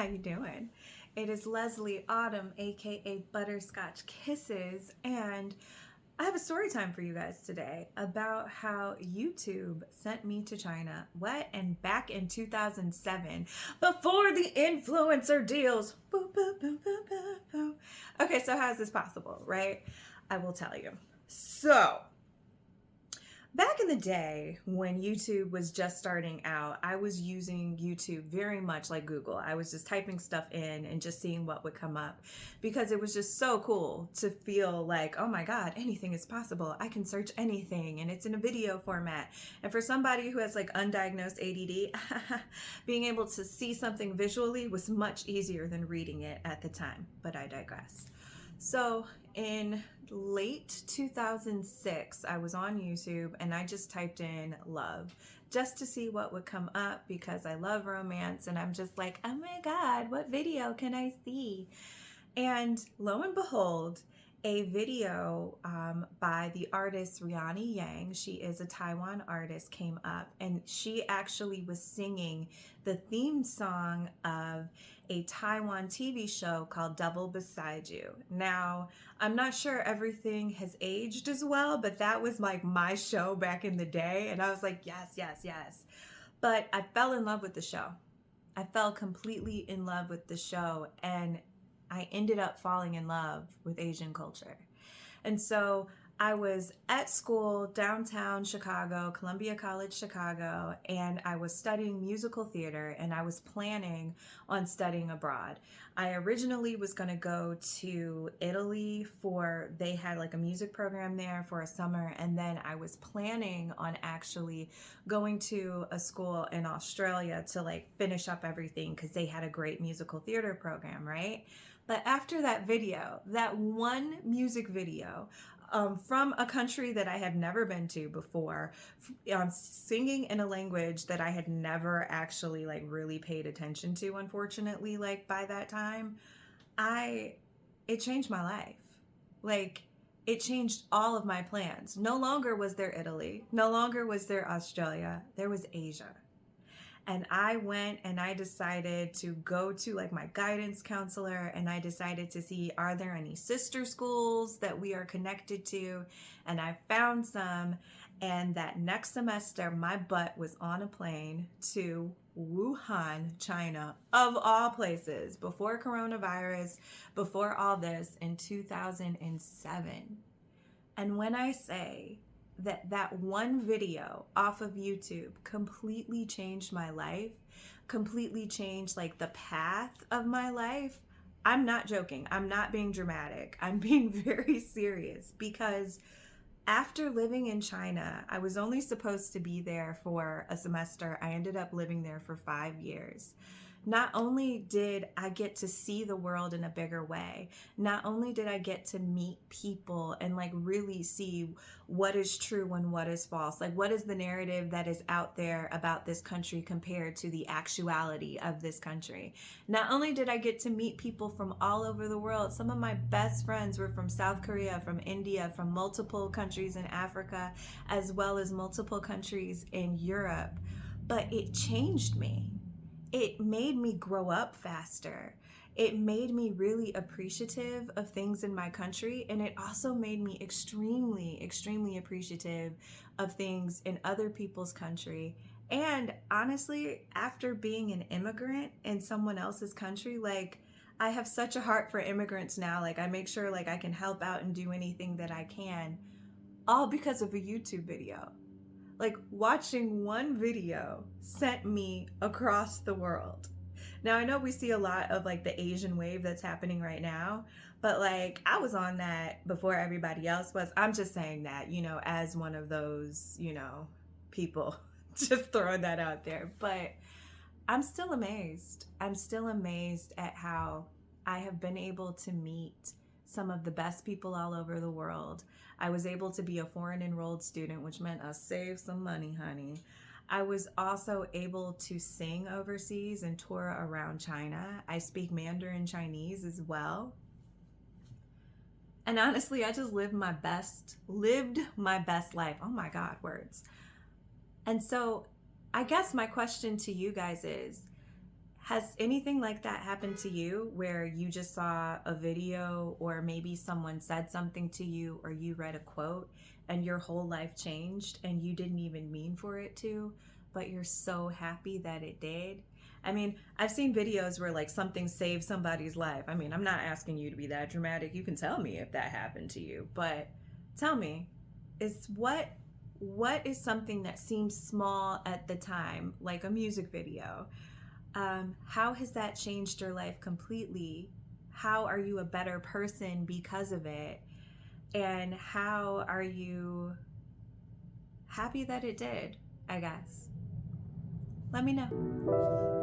How you doing? It is Leslie Autumn, aka Butterscotch Kisses, and I have a story time for you guys today about how YouTube sent me to China. What? And back in 2007, before the influencer deals. Boo, boo, boo, boo, boo, boo. Okay, so how is this possible, right? I will tell you. So, back in the day when YouTube was just starting out, I was using YouTube very much like Google. I was just typing stuff in and just seeing what would come up because it was just so cool to feel like, oh my God, anything is possible. I can search anything and it's in a video format. And for somebody who has like undiagnosed ADD, being able to see something visually was much easier than reading it at the time, but I digress. So in late 2006, I was on YouTube and I just typed in love just to see what would come up because I love romance and I'm just like, oh my God, what video can I see? And lo and behold, a video by the artist Riani Yang, she is a Taiwan artist, came up and she actually was singing the theme song of a Taiwan TV show called Double Beside You. Now, I'm not sure everything has aged as well, but that was like my show back in the day. And I was like, yes, yes, yes. But I fell in love with the show. I fell completely in love with the show. And I ended up falling in love with Asian culture. And so I was at school downtown Chicago, Columbia College, Chicago, and I was studying musical theater and I was planning on studying abroad. I originally was going to go to Italy they had like a music program there for a summer, and then I was planning on actually going to a school in Australia to like finish up everything because they had a great musical theater program, right? But after that video, that one music video, from a country that I had never been to before, singing in a language that I had never actually like really paid attention to, unfortunately, like by that time, it changed my life. Like, it changed all of my plans. No longer was there Italy. No longer was there Australia. There was Asia. And I went and I decided to go to like my guidance counselor and I decided to see, are there any sister schools that we are connected to? And I found some. And that next semester, my butt was on a plane to Wuhan, China, of all places, before coronavirus, before all this, in 2007. And when I say that one video off of YouTube completely changed my life, completely changed like the path of my life, I'm not joking. I'm not being dramatic. I'm being very serious because after living in China, I was only supposed to be there for a semester. I ended up living there for 5 years. Not only did I get to see the world in a bigger way, not only did I get to meet people and like really see what is true and what is false, like what is the narrative that is out there about this country compared to the actuality of this country. Not only did I get to meet people from all over the world, some of my best friends were from South Korea, from India, from multiple countries in Africa, as well as multiple countries in Europe, but it changed me. It made me grow up faster. It made me really appreciative of things in my country. And it also made me extremely, extremely appreciative of things in other people's country. And honestly, after being an immigrant in someone else's country, like I have such a heart for immigrants now. Like I make sure like I can help out and do anything that I can, all because of a YouTube video. Like watching one video sent me across the world. Now I know we see a lot of like the Asian wave that's happening right now, but like I was on that before everybody else was. I'm just saying that, as one of those, people, just throwing that out there. But I'm still amazed. I'm still amazed at how I have been able to meet some of the best people all over the world. I was able to be a foreign enrolled student, which meant I saved some money, honey. I was also able to sing overseas and tour around China. I speak Mandarin Chinese as well. And honestly, I just lived my best life. Oh my God, words. And so I guess my question to you guys is, Has anything like that happened to you where you just saw a video or maybe someone said something to you or you read a quote and your whole life changed and you didn't even mean for it to, but you're so happy that it did? I mean, I've seen videos where like something saved somebody's life. I mean, I'm not asking you to be that dramatic. You can tell me if that happened to you, but tell me, is what is something that seems small at the time, like a music video? How has that changed your life completely? How are you a better person because of it? And how are you happy that it did? I guess. Let me know.